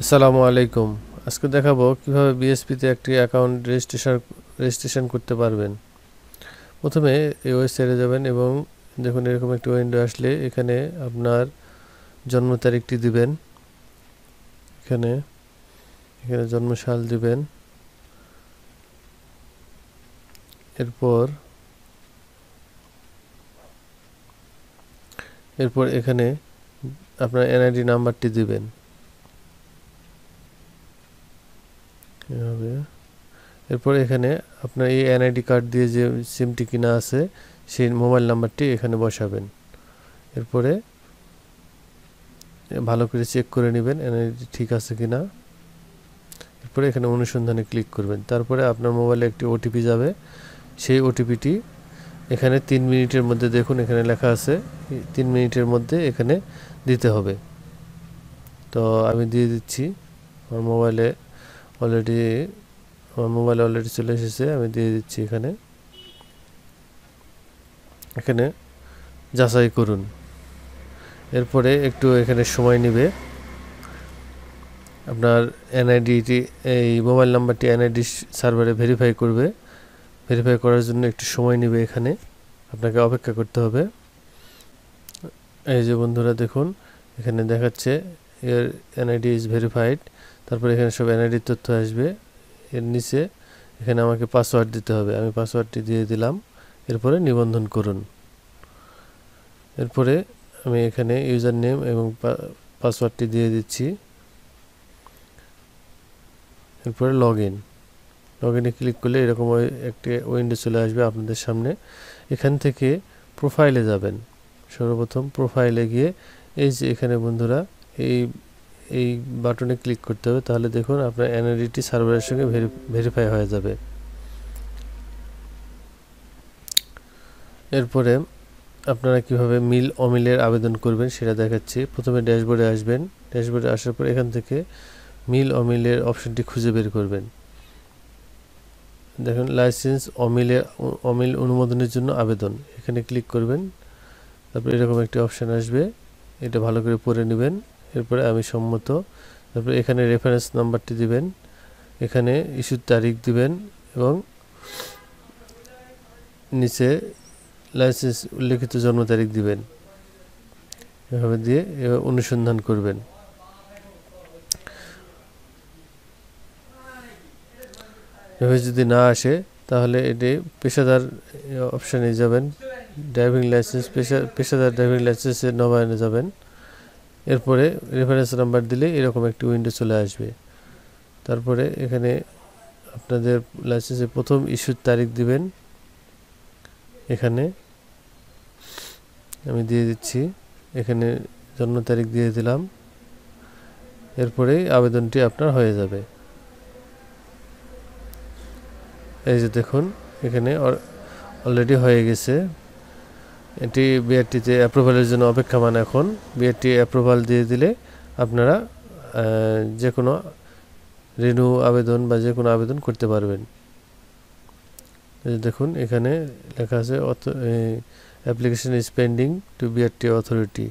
আসসালামু আলাইকুম। আজকে দেখাবো কিভাবে বিএসপিতে একটি অ্যাকাউন্ট রেজিস্ট্রেশন করতে পারবেন। প্রথমে এই ওয়েবসাইটে যাবেন এবং দেখুন এরকম একটি উইন্ডো আসলে এখানে আপনার জন্ম তারিখটি দিবেন। এখানে এখানে জন্মসাল দিবেন। এরপর এরপর এখানে আপনার এনআইডি নাম্বারটি দিবেন। এভাবে এরপর এখানে আপনার এই এনআইডি কার্ড দিয়ে যে সিমটি কিনা আছে সেই মোবাইল নাম্বারটি এখানে বসাবেন। এরপরে ভালো করে চেক করে নেবেন এনআইডি ঠিক আছে কিনা। এরপরে এখানে অনুসন্ধানে ক্লিক করবেন। তারপরে আপনার মোবাইলে একটি ওটিপি যাবে। সেই ওটিপিটি এখানে 3 মিনিটের মধ্যে দেখুন এখানে লেখা আছে 3 মিনিটের মধ্যে এখানে দিতে হবে। তো আমি দিয়ে দিচ্ছি। আমার মোবাইলে অলরেডি চলে এসেছে। আমি দিয়ে দিচ্ছি এখানে। এখানে যাচাই করুন। এরপরে একটু এখানে সময় নেবে। আপনার এনআইডিটি এই মোবাইল নাম্বারটি এনআইডি সার্ভারে ভেরিফাই করবে। ভেরিফাই করার জন্য একটু সময় নেবে। এখানে আপনাকে অপেক্ষা করতে হবে। এই যে বন্ধুরা দেখুন এখানে দেখাচ্ছে এর এনআইডি ইজ ভেরিফাইড। তারপর এখানে সব এনআইডির তথ্য আসবে। এর নিচে এখানে আমাকে পাসওয়ার্ড দিতে হবে। আমি পাসওয়ার্ডটি দিয়ে দিলাম। এরপরে নিবন্ধন করুন। এরপরে আমি এখানে ইউজার নেম এবং পাসওয়ার্ডটি দিয়ে দিচ্ছি। এরপরে লগইনে ক্লিক করলে এরকম একটি উইন্ডো চলে আসবে আপনাদের সামনে। এখান থেকে প্রোফাইলে যাবেন। সর্বপ্রথম প্রোফাইলে গিয়ে এই যে এখানে বন্ধুরা এই এই বাটনে ক্লিক করতে হবে। তাহলে দেখুন আপনার এনআইডিটি সার্ভারের সঙ্গে ভেরিফাই হয়ে যাবে। এরপরে আপনারা কিভাবে মিল অমিলের আবেদন করবেন সেটা দেখাচ্ছি। প্রথমে ড্যাশবোর্ডে আসবেন। ড্যাশবোর্ডে আসার পর এখান থেকে মিল অমিলের অপশনটি খুঁজে বের করবেন। দেখুন লাইসেন্স অমিল অনুমোদনের জন্য আবেদন, এখানে ক্লিক করবেন। তারপর এরকম একটি অপশন আসবে, এটা ভালো করে পড়ে নেবেন। এরপরে আমি সম্মত। তারপর এখানে রেফারেন্স নাম্বারটি দিবেন, এখানে ইস্যুর তারিখ দিবেন এবং নিচে লাইসেন্স উল্লেখিত জন্ম তারিখ দিবেন। এভাবে দিয়ে এবার অনুসন্ধান করবেন। এভাবে যদি না আসে তাহলে এটি পেশাদার অপশানে যাবেন। ড্রাইভিং লাইসেন্স পেশাদার ড্রাইভিং লাইসেন্সের নবায়নে যাবেন। এরপরে রেফারেন্স নাম্বার দিলে এরকম একটি উইন্ডো চলে আসবে। তারপরে এখানে আপনাদের লাইসেন্সের প্রথম ইস্যুর তারিখ দিবেন। এখানে আমি দিয়ে দিচ্ছি, এখানে জন্ম তারিখ দিয়ে দিলাম। এরপরেই আবেদনটি আপনার হয়ে যাবে। এই যে দেখুন এখানে অলরেডি হয়ে গেছে। এটি বিআরটিতে অ্যাপ্রুভালের জন্য অপেক্ষমান। এখন বিআরটি অ্যাপ্রুভাল দিয়ে দিলে আপনারা যে কোনো রিনিউ আবেদন বা যে কোনো আবেদন করতে পারবেন। এই যে দেখুন এখানে লেখা আছে application is pending to BRT authority.